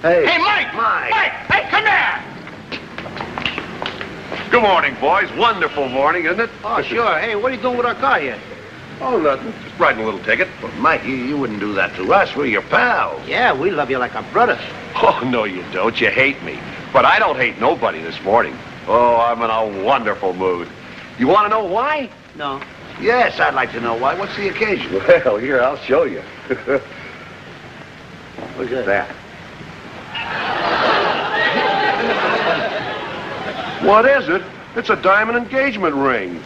Hey. Hey, Mike! Mike! Hey, come here! Good morning, boys. Wonderful morning, isn't it? Oh, sure. Hey, what are you doing with our car here? Oh, nothing. Just writing a little ticket. But, Mike, you wouldn't do that to us. We're your pals. Yeah, we love you like our brothers. Oh, no, you don't. You hate me. But I don't hate nobody this morning. Oh, I'm in a wonderful mood. You want to know why? No. Yes, I'd like to know why. What's the occasion? Well, here, I'll show you. What's that? What is it? It's a diamond engagement ring.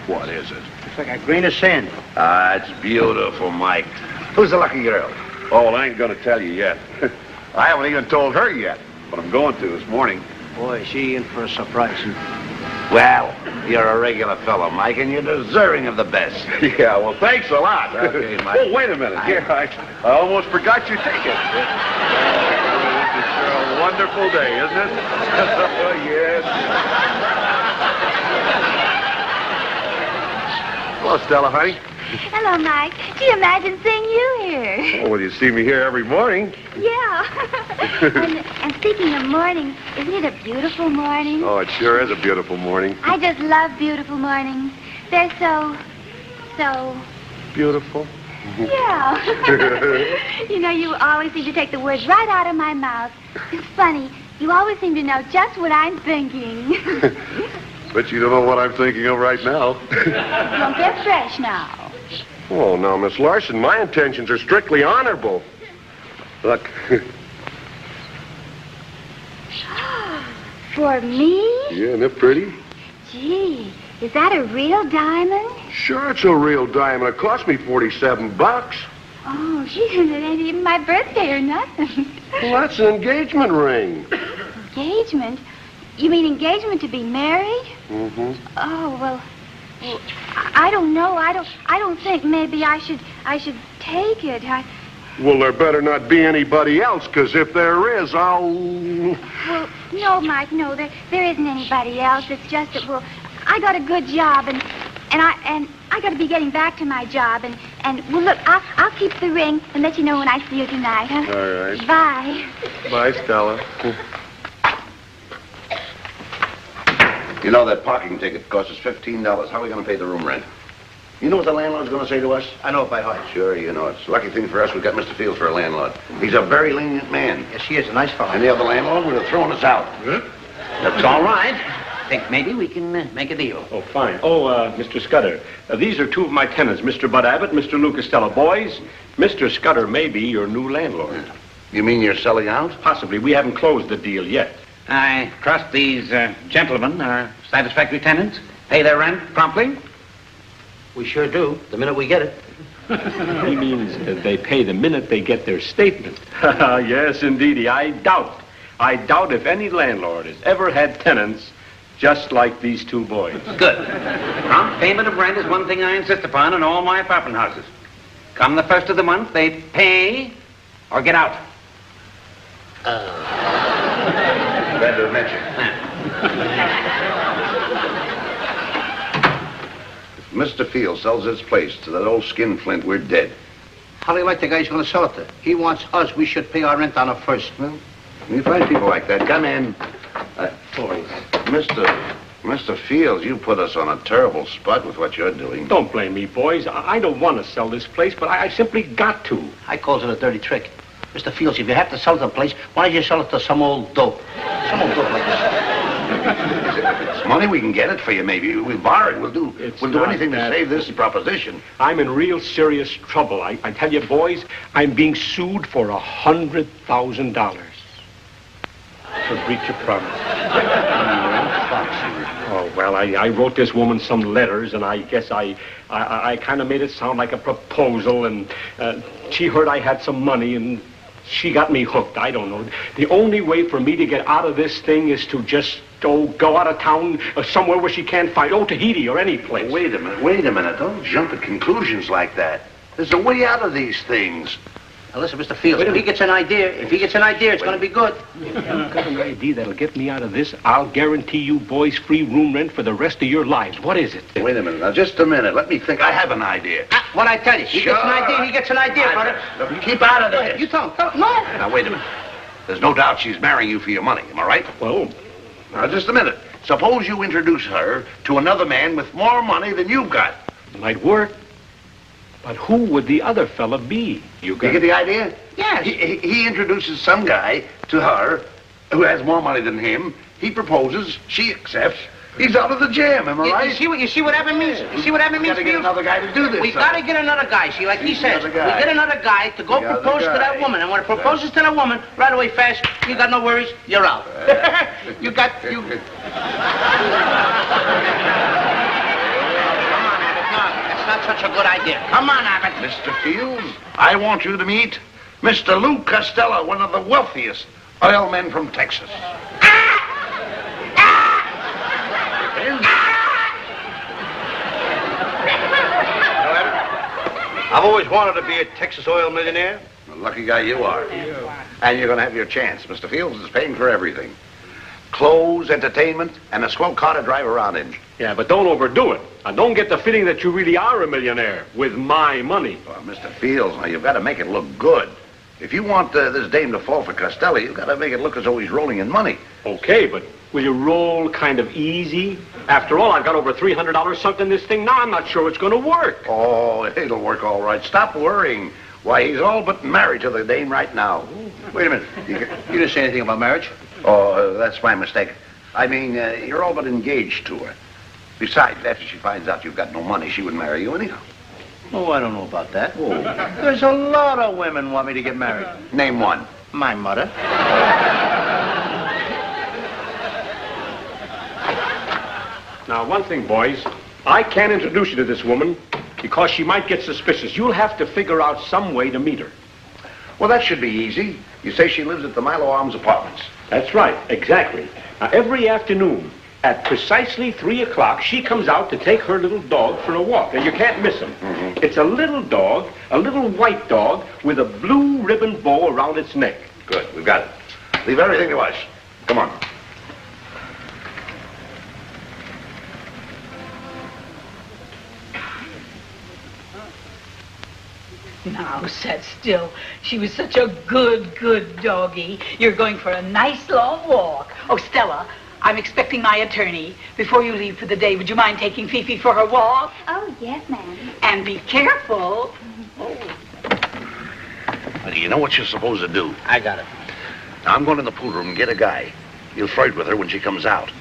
What is it? It's like a grain of sand. Ah, it's beautiful, Mike. Who's the lucky girl? Oh, well, I ain't going to tell you yet. I haven't even told her yet, but I'm going to this morning. Boy, is she in for a surprise. Well, you're a regular fellow, Mike, and you're deserving of the best. Yeah, well, thanks a lot. Okay, Mike. Oh, wait a minute. Here, I almost forgot your ticket. This is sure a wonderful day, isn't it? Yes. Hello, Stella, honey. Hello, Mike. Do you imagine seeing you here? Oh, well, you see me here every morning. Yeah. and speaking of mornings, isn't it a beautiful morning? Oh, it sure is a beautiful morning. I just love beautiful mornings. They're so... Beautiful. Yeah. You know, you always seem to take the words right out of my mouth. It's funny. You always seem to know just what I'm thinking. But you don't know what I'm thinking of right now. Don't get fresh now. Oh, now, Miss Larson, my intentions are strictly honorable. Look. For me? Yeah, isn't it pretty? Gee, is that a real diamond? Sure, it's a real diamond. It cost me $47. Oh, gee, it ain't even my birthday or nothing. Well, that's an engagement ring. Engagement? You mean engagement to be married? Mm-hmm. Oh, well, I don't know. I don't think maybe I should take it. Well, there better not be anybody else, because if there is, I'll... Well, no, Mike, no, there isn't anybody else. It's just that, well, I got a good job, and I got to be getting back to my job, and well, look, I'll keep the ring and let you know when I see you tonight, huh? All right. Bye. Bye, Stella. You know that parking ticket cost us $15. How are we going to pay the room rent? You know what the landlord's going to say to us? I know it by heart. Sure, you know. It's a lucky thing for us we got Mr. Fields for a landlord. He's a very lenient man. Yes, he is. A nice fellow. Any other landlord would have thrown us out. Huh? That's all right. I think maybe we can make a deal. Oh, fine. Oh, Mr. Scudder, these are two of my tenants, Mr. Bud Abbott, Mr. Lou Costello. Boys, Mr. Scudder may be your new landlord. You mean you're selling out? Possibly. We haven't closed the deal yet. I trust these gentlemen are satisfactory tenants. Pay their rent promptly? We sure do, the minute we get it. He means they pay the minute they get their statement. Yes, indeedy. I doubt if any landlord has ever had tenants just like these two boys. Good. Prompt payment of rent is one thing I insist upon in all my apartment houses. Come the first of the month, they pay or get out. Glad to have met you. If Mr. Field sells his place to that old skinflint, we're dead. How do you like the guy he's going to sell it to? He wants us. We should pay our rent on it first. Well, you find people like that. Come in. Boys. Mr. Fields, you put us on a terrible spot with what you're doing. Don't blame me, boys. I don't want to sell this place, but I simply got to. I calls it a dirty trick. Mr. Fields, if you have to sell the place, why don't you sell it to some old dope? Some old dope like this. If it's money, we can get it for you, maybe. We'll borrow it. We'll do anything to save this proposition. I'm in real serious trouble. I tell you, boys, I'm being sued for $100,000 for breach of promise. Oh, well, I wrote this woman some letters, and I guess I kind of made it sound like a proposal, and she heard I had some money, and she got me hooked. I don't know. The only way for me to get out of this thing is to just go out of town somewhere where she can't find. Oh, Tahiti or any place. Wait a minute. Don't jump at conclusions like that. There's a way out of these things. Now, listen, Mr. Fields, if he gets an idea, it's going to be good. If you've got an idea that'll get me out of this, I'll guarantee you boys free room rent for the rest of your lives. What is it? Wait a minute. Now, just a minute. Let me think. I have an idea. What I tell you, he gets an idea, brother. Look, keep out of this. You tell him. No. Now, wait a minute. There's no doubt she's marrying you for your money, am I right? Well, Now, just a minute. Suppose you introduce her to another man with more money than you've got. it might work. But who would the other fella be? You get the idea? Yes. He introduces some guy to her who has more money than him. He proposes. She accepts. He's out of the jam, am I right? You see what Abbott means? You see what Abbott means? Gotta get another guy to do this. We gotta get another guy. See, like he says, we Another guy. get another guy to go The other propose to guy. that woman. And when it proposes to that woman, right away, fast, you got no worries, you're out. you. Come on, Abbott. No, that's not such a good idea. Come on, Abbott. Mr. Fields, I want you to meet Mr. Lou Costello, one of the wealthiest oil men from Texas. I've always wanted to be a Texas oil millionaire. The lucky guy you are. And you're going to have your chance. Mr. Fields is paying for everything. Clothes, entertainment, and a swell car to drive around in. Yeah, but don't overdo it. And don't get the feeling that you really are a millionaire with my money. Well, Mr. Fields, now you've got to make it look good. If you want this dame to fall for Costello, you've got to make it look as though he's rolling in money. Okay, but will you roll kind of easy? After all, I've got over $300 sunk in this thing now. I'm not sure it's going to work. Oh, it'll work all right. Stop worrying. Why, he's all but married to the dame right now. Wait a minute. You didn't say anything about marriage? Oh, that's my mistake. I mean, you're all but engaged to her. Besides, after she finds out you've got no money, she wouldn't marry you anyhow. Oh, I don't know about that. Oh. There's a lot of women want me to get married. Name one. My mother. Now, one thing, boys. I can't introduce you to this woman because she might get suspicious. You'll have to figure out some way to meet her. Well, that should be easy. You say she lives at the Milo Arms Apartments. That's right, exactly. Now, every afternoon at precisely 3 o'clock, she comes out to take her little dog for a walk. Now, you can't miss him. Mm-hmm. It's a little dog, a little white dog with a blue ribbon bow around its neck. Good, we've got it. Leave everything to us. Come on. Now, sit still. She was such a good doggie. You're going for a nice long walk. Oh, Stella, I'm expecting my attorney. Before you leave for the day, would you mind taking Fifi for her walk? Oh, yes, ma'am. And be careful. Well, you know what you're supposed to do. I got it. Now, I'm going in the pool room and get a guy. You'll flirt with her when she comes out.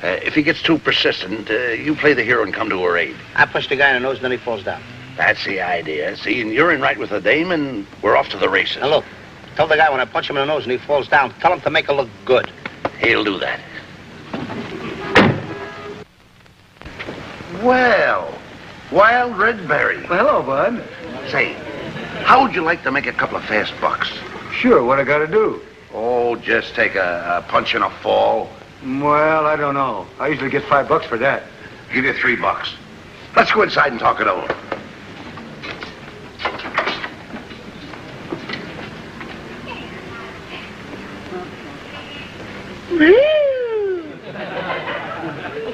If he gets too persistent, you play the hero and come to her aid. I push the guy in the nose, and then he falls down. That's the idea. See, and you're in right with the dame, and we're off to the races. Now, look, tell the guy when I punch him in the nose and he falls down, tell him to make it look good. He'll do that. Well, Wild Red Berry. Well, hello, bud. Say, how would you like to make a couple of fast bucks? Sure, what I gotta do? Oh, just take a punch and a fall. Well, I don't know. I usually get $5 for that. Give you $3. Let's go inside and talk it over.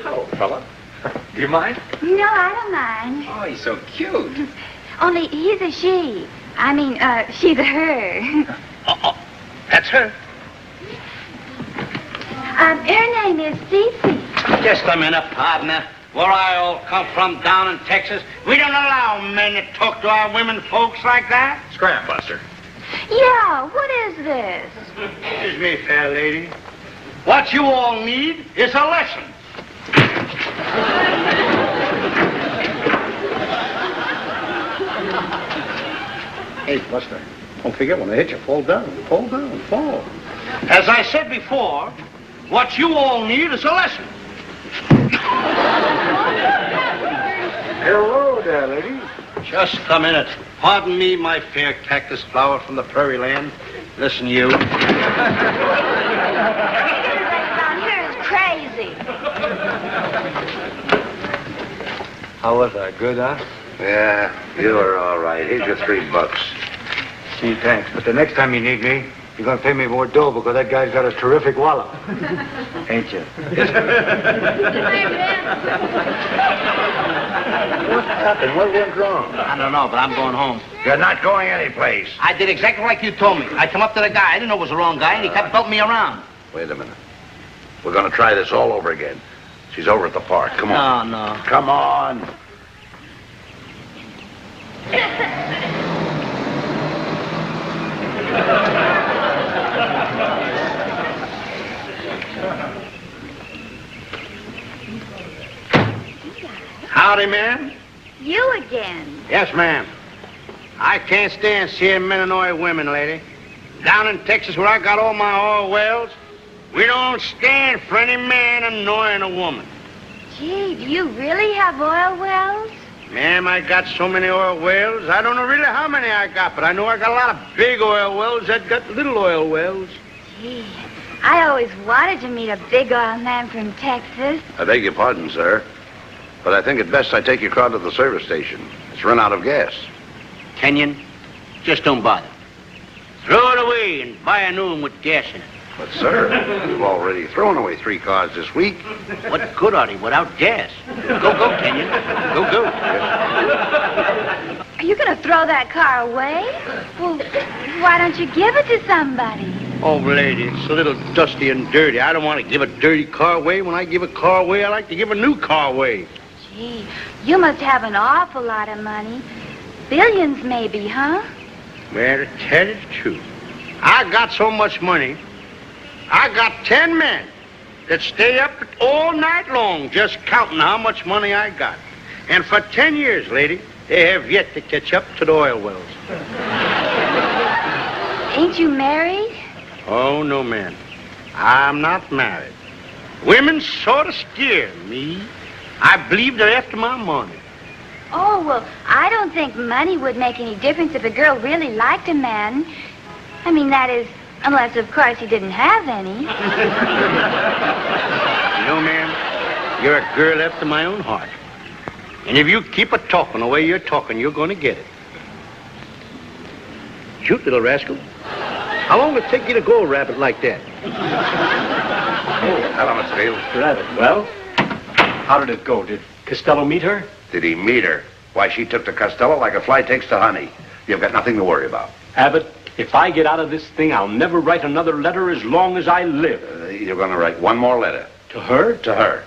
Hello, fella. Do you mind? No, I don't mind. Oh, he's so cute. Only he's a she. I mean, she's a her. That's her. Her name is Cece. Just a minute, partner. Where I all come from down in Texas, we don't allow men to talk to our women folks like that. Scrap Buster. Yeah, what is this? Excuse me, fair lady. What you all need is a lesson. Hey, Buster, don't forget when I hit you, fall down. Fall down, fall. As I said before, what you all need is a lesson. Hello there, lady. Just a minute. Pardon me, my fair cactus flower from the prairie land. Listen, you. Everything around here is crazy. How was I? Good, huh? Yeah, you were all right. Here's your $3. Gee, thanks. But the next time you need me, You're going to pay me more dough because that guy's got a terrific wallet. Ain't you? What happened? What went wrong? I don't know, but I'm going home. You're not going anyplace. I did exactly like you told me. I come up to the guy. I didn't know it was the wrong guy, and he kept belting me around. Wait a minute. We're going to try this all over again. She's over at the park. Come on. No. Come on. Howdy, ma'am. You again. Yes, ma'am. I can't stand seeing men annoy women, lady. Down in Texas, where I got all my oil wells, we don't stand for any man annoying a woman. Gee, do you really have oil wells? Ma'am, I got so many oil wells. I don't know really how many I got, but I know I got a lot of big oil wells that got little oil wells. Gee, I always wanted to meet a big oil man from Texas. I beg your pardon, sir. But I think it best I take your car to the service station. It's run out of gas. Kenyon, just don't bother. Throw it away and buy a new one with gas in it. But, sir, you've already thrown away 3 cars this week. What good are they without gas? Go, Kenyon. Go. Are you going to throw that car away? Well, why don't you give it to somebody? Oh, lady, it's a little dusty and dirty. I don't want to give a dirty car away. When I give a car away, I like to give a new car away. Gee, you must have an awful lot of money. Billions, maybe, huh? Well, to tell you the truth, I got so much money, I got 10 men that stay up all night long just counting how much money I got. And for 10 years, lady, they have yet to catch up to the oil wells. Ain't you married? Oh, no, ma'am. I'm not married. Women sort of scare me. I believe they're after my money. Oh, well, I don't think money would make any difference if a girl really liked a man. I mean, that is, unless, of course, he didn't have any. You know, ma'am, you're a girl after my own heart. And if you keep talking the way you're talking, you're going to get it. Shoot, little rascal. How long will it take you to go a rabbit like that? Hello, Mr. Field. Rabbit. Well, how did it go? Did Costello meet her? Did he meet her? Why, she took to Costello like a fly takes to honey. You've got nothing to worry about. Abbott, if I get out of this thing, I'll never write another letter as long as I live. You're going to write one more letter. To her? To her.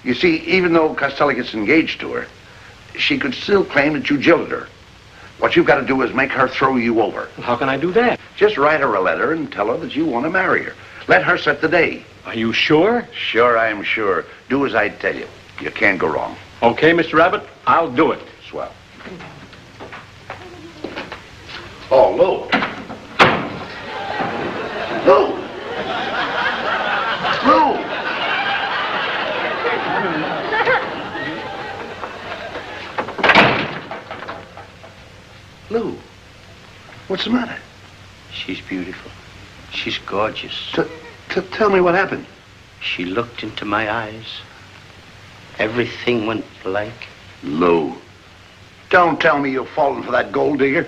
You see, even though Costello gets engaged to her, she could still claim that you jilted her. What you've got to do is make her throw you over. Well, how can I do that? Just write her a letter and tell her that you want to marry her. Let her set the day. Are you sure? Sure, I am sure. Do as I tell you. You can't go wrong. Okay, Mr. Abbott, I'll do it. Swell. Oh, Lou. Lou. Lou. Lou. What's the matter? She's beautiful. She's gorgeous. Tell me what happened. She looked into my eyes. Everything went blank. Lou, don't tell me you've fallen for that gold digger.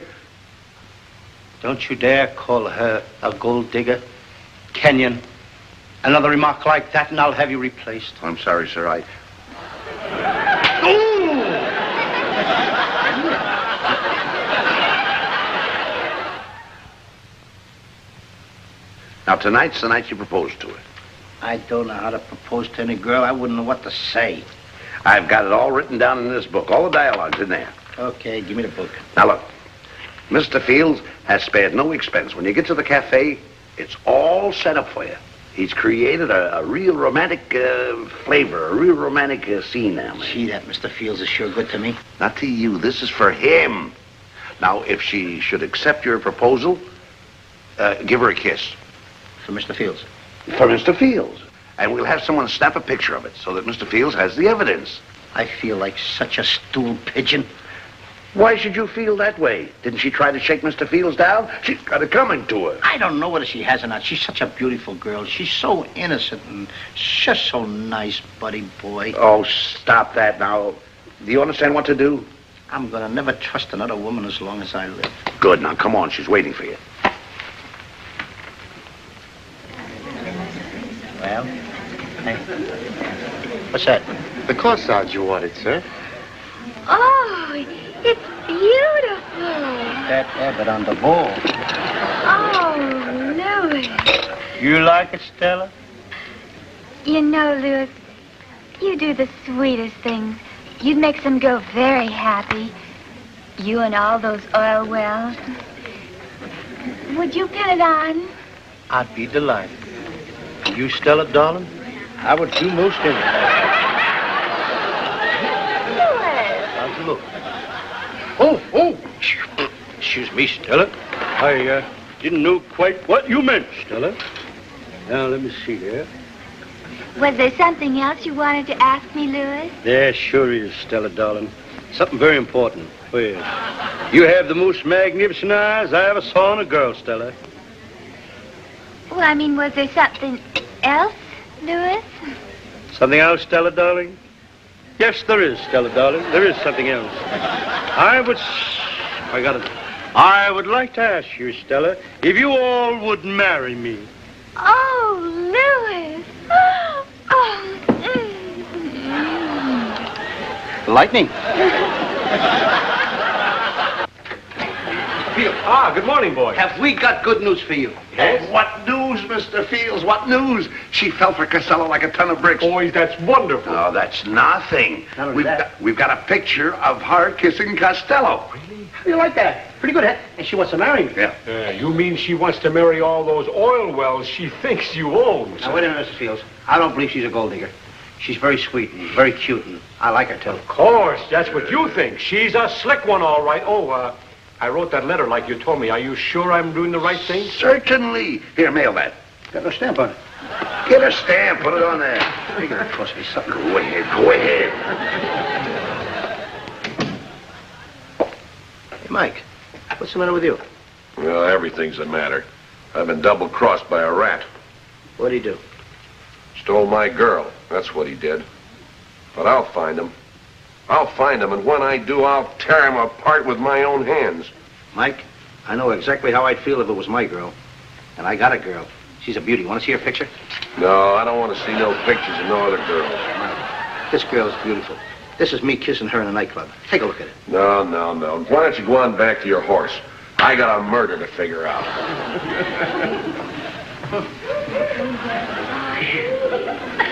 Don't you dare call her a gold digger. Kenyon, another remark like that and I'll have you replaced. I'm sorry, sir. Now, tonight's the night you propose to her. I don't know how to propose to any girl. I wouldn't know what to say. I've got it all written down in this book. All the dialogue's in there. Okay, give me the book. Now, look. Mr. Fields has spared no expense. When you get to the cafe, it's all set up for you. He's created a real romantic flavor, a real romantic scene now, man. Gee, that Mr. Fields is sure good to me. Not to you. This is for him. Now, if she should accept your proposal, give her a kiss. For Mr. Fields? For Mr. Fields. And we'll have someone snap a picture of it so that Mr. Fields has the evidence. I feel like such a stool pigeon. Why should you feel that way? Didn't she try to shake Mr. Fields down? She's got it coming to her. I don't know whether she has or not. She's such a beautiful girl. She's so innocent and just so nice, buddy boy. Oh, stop that now. Do you understand what to do? I'm gonna never trust another woman as long as I live. Good. Now, come on. She's waiting for you. Al. Hey. What's that? The corsage you wanted, sir. Oh, it's beautiful. That Abbott on the ball. Oh, Louis. You like it, Stella? You know, Louis, you do the sweetest things. You'd make some girl very happy. You and all those oil wells. Would you pin it on? I'd be delighted. You, Stella, darling? I would do most anything. Louis. How's it look? Oh. Excuse me, Stella. I didn't know quite what you meant, Stella. Now, let me see here. Was there something else you wanted to ask me, Louis? There sure is, Stella, darling. Something very important. Well, you have the most magnificent eyes I ever saw in a girl, Stella. Well, I mean, was there something else, Louis? Something else, Stella, darling? Yes, there is, Stella, darling. There is something else. I would like to ask you, Stella, if you all would marry me. Oh, Louis. Oh. Lightning. Fields. Good morning, boy. Have we got good news for you? Yes? Oh, what news, Mr. Fields? What news? She fell for Costello like a ton of bricks. Boys, that's wonderful. Oh, that's nothing. Not only that. We've got a picture of her kissing Costello. How do you like that? Pretty good, huh? And she wants to marry me. Yeah. You mean she wants to marry all those oil wells she thinks you own? Now, wait a minute, Mr. Fields. I don't believe she's a gold digger. She's very sweet and very cute, and I like her, too. Of course, that's what you think. She's a slick one, all right. Oh, I wrote that letter like you told me. Are you sure I'm doing the right thing? Certainly. Here, mail that. Got no stamp on it. Get a stamp. Put it on there. You're going to cost me something. Go ahead. Go ahead. Hey, Mike, what's the matter with you? Well, everything's the matter. I've been double-crossed by a rat. What'd he do? Stole my girl. That's what he did. But I'll find him. I'll find him, and when I do, I'll tear him apart with my own hands. Mike, I know exactly how I'd feel if it was my girl. And I got a girl. She's a beauty. Want to see her picture? No, I don't want to see no pictures of no other girl. This girl is beautiful. This is me kissing her in a nightclub. Take a look at it. No. Why don't you go on back to your horse? I got a murder to figure out.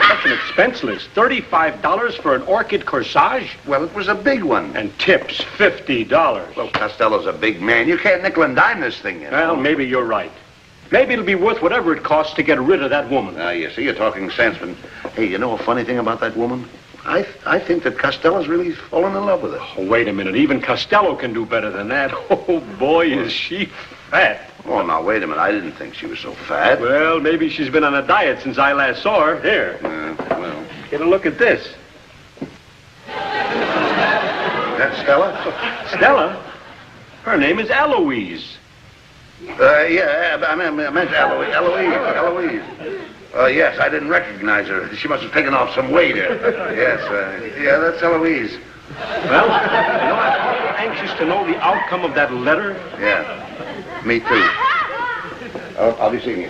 Such an expense list. $35 for an orchid corsage? Well, it was a big one. And tips, $50. Well, Costello's a big man. You can't nickel and dime this thing, you know. Well, maybe you're right. Maybe it'll be worth whatever it costs to get rid of that woman. You see, you're talking sense, but hey, you know a funny thing about that woman? I think that Costello's really fallen in love with her. Oh, wait a minute. Even Costello can do better than that. Oh, boy, is she fat. Oh, now, wait a minute. I didn't think she was so fat. Well, maybe she's been on a diet since I last saw her. Here. Well. Get a look at this. That's Stella? Stella? Her name is Eloise. Yeah, I meant Eloise. Yes, I didn't recognize her. She must have taken off some weight. Yes, that's Eloise. Well, you know, I'm awful anxious to know the outcome of that letter. Yeah, me too. I'll be seeing you.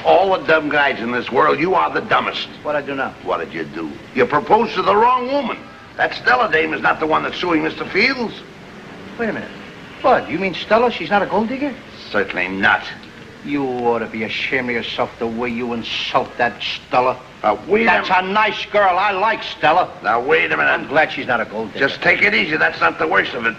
All the dumb guys in this world, you are the dumbest. What I do now? What did you do? You proposed to the wrong woman. That Stella dame is not the one that's suing Mr. Fields. Wait a minute. What, you mean Stella? She's not a gold digger? Certainly not. You ought to be ashamed of yourself the way you insult that Stella. Wait That's a nice girl. I like Stella. Now, wait a minute. I'm glad she's not a gold digger. Just take it easy. That's not the worst of it.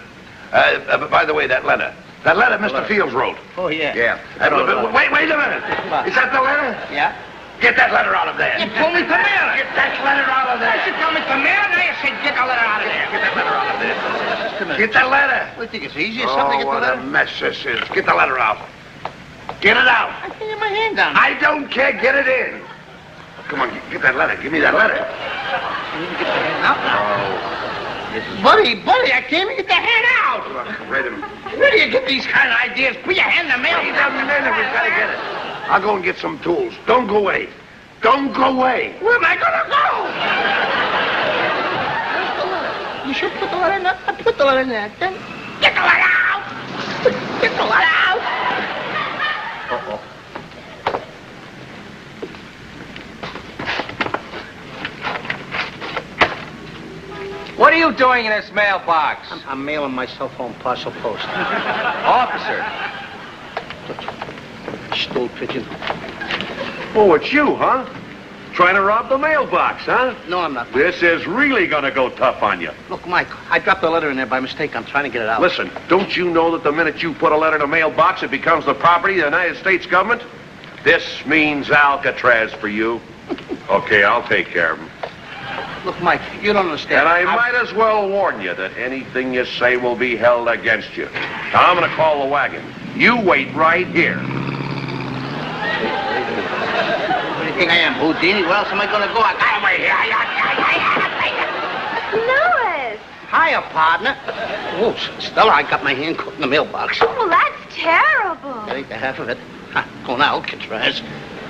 But by the way, that letter Mr. Fields wrote. Oh, yeah. Yeah. Wait a minute. Is that the letter? Yeah? Get that letter out of there. You told me to mail it. Get that letter out of there. You tell me to mail it. Now you said get the letter out of there. Get that letter out of there. Get that letter. What, do you think it's easy or something to get the what letter? a mess this is. Get the letter out. Get it out. I can't get my hand down. I don't care. Get it in. Come on, get that letter. Give me that letter. I need to get the hand out now. Buddy, I can't even get the hand out. Look, wait a minute. Where do you get these kind of ideas? Put your hand in the mail. Wait a minute. We've got to get it. I'll go and get some tools. Don't go away. Don't go away. Where am I going to go? You should put the letter in there. Put the letter in there. Then get the letter out. Get the letter out. Uh-oh. What are you doing in this mailbox? I'm mailing myself home parcel post. Officer. Stool pigeon. Oh, it's you, huh? Trying to rob the mailbox, huh? No, I'm not. This is really gonna go tough on you. Look, Mike, I dropped the letter in there by mistake. I'm trying to get it out. Listen, don't you know that the minute you put a letter in a mailbox, it becomes the property of the United States government? This means Alcatraz for you. Okay, I'll take care of him. Look, Mike, you don't understand. And I might as well warn you that anything you say will be held against you. Now, I'm going to call the wagon. You wait right here. What do you think I am, Houdini? Where else am I going to go? I got away here. Louis! Hiya, partner. Oh, Stella, I got my hand caught in the mailbox. Oh, that's terrible. That ain't the half of it. Going to Alcatraz.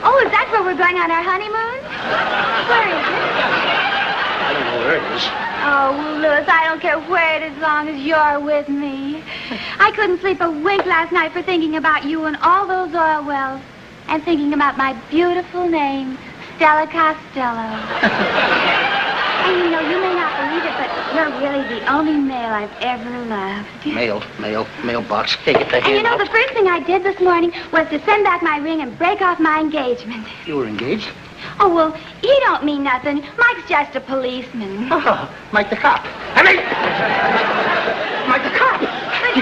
Oh, is that where we're going on our honeymoon? Where is it? I don't know where it is. Oh, well, Louis, I don't care where it is as long as you're with me. I couldn't sleep a wink last night for thinking about you and all those oil wells and thinking about my beautiful name, Stella Costello. And you know, you may not believe it, but you're really the only male I've ever loved. Mailbox. Hey, get the hand And you know, out. the first thing I did this morning was to send back my ring and break off my engagement. You were engaged? Oh, well, he don't mean nothing. Mike's just a policeman. Oh, Mike the cop. I mean, Mike the cop.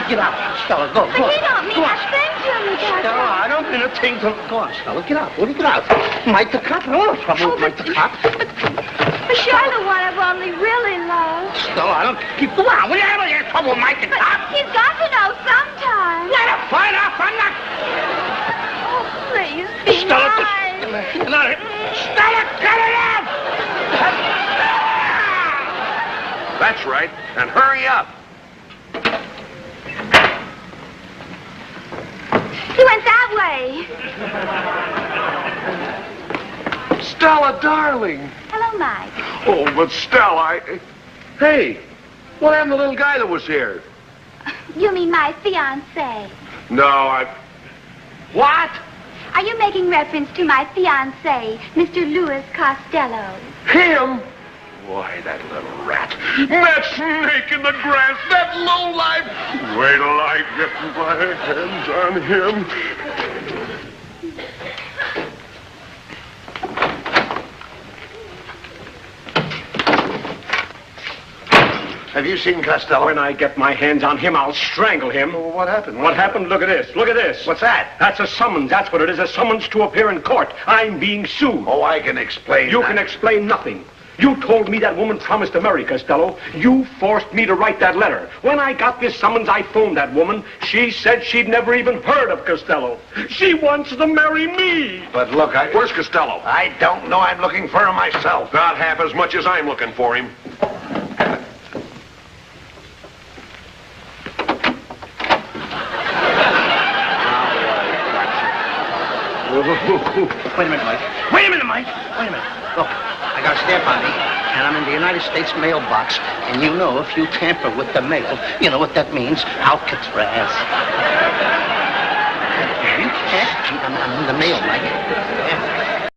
Get out. Stella, go. But he don't mean a thing to me, Stella, I don't mean a thing to... Go on, Stella, get out. Will you get out? Mike the cop. No trouble with Mike the cop. But you're the one I've only really loved. Stella, I don't... Keep... Go on. Will you ever get in trouble with Mike the But cop? he's got to know sometime. Let him find out. I'm not... Oh, please, be Stella, nice. get out of here. Stella, cut it out! That's right. And hurry up. He went that way. Stella, darling. Hello, Mike. Oh, but Stella, Hey, what happened to the little guy that was here? You mean my fiancé. No, What? Are you making reference to my fiancé, Mr. Louis Costello? Him? Why, that little rat. That snake in the grass, that lowlife. Wait till I get my hands on him. Have you seen Costello? When I get my hands on him, I'll strangle him. Well, what happened? What happened? Look at this. Look at this. What's that? That's a summons. That's what it is. A summons to appear in court. I'm being sued. Oh, I can explain You that. can explain nothing. You told me that woman promised to marry Costello. You forced me to write that letter. When I got this summons, I phoned that woman. She said she'd never even heard of Costello. She wants to marry me. But look, Where's Costello? I don't know. I'm looking for him myself. Not half as much as I'm looking for him. Wait a minute, Mike. Wait a minute, Mike. Wait a minute. Look, I got a stamp on me, and I'm in the United States mailbox. And you know, if you tamper with the mail, you know what that means? Alcatraz. You can't I'm the mail, Mike. Yeah.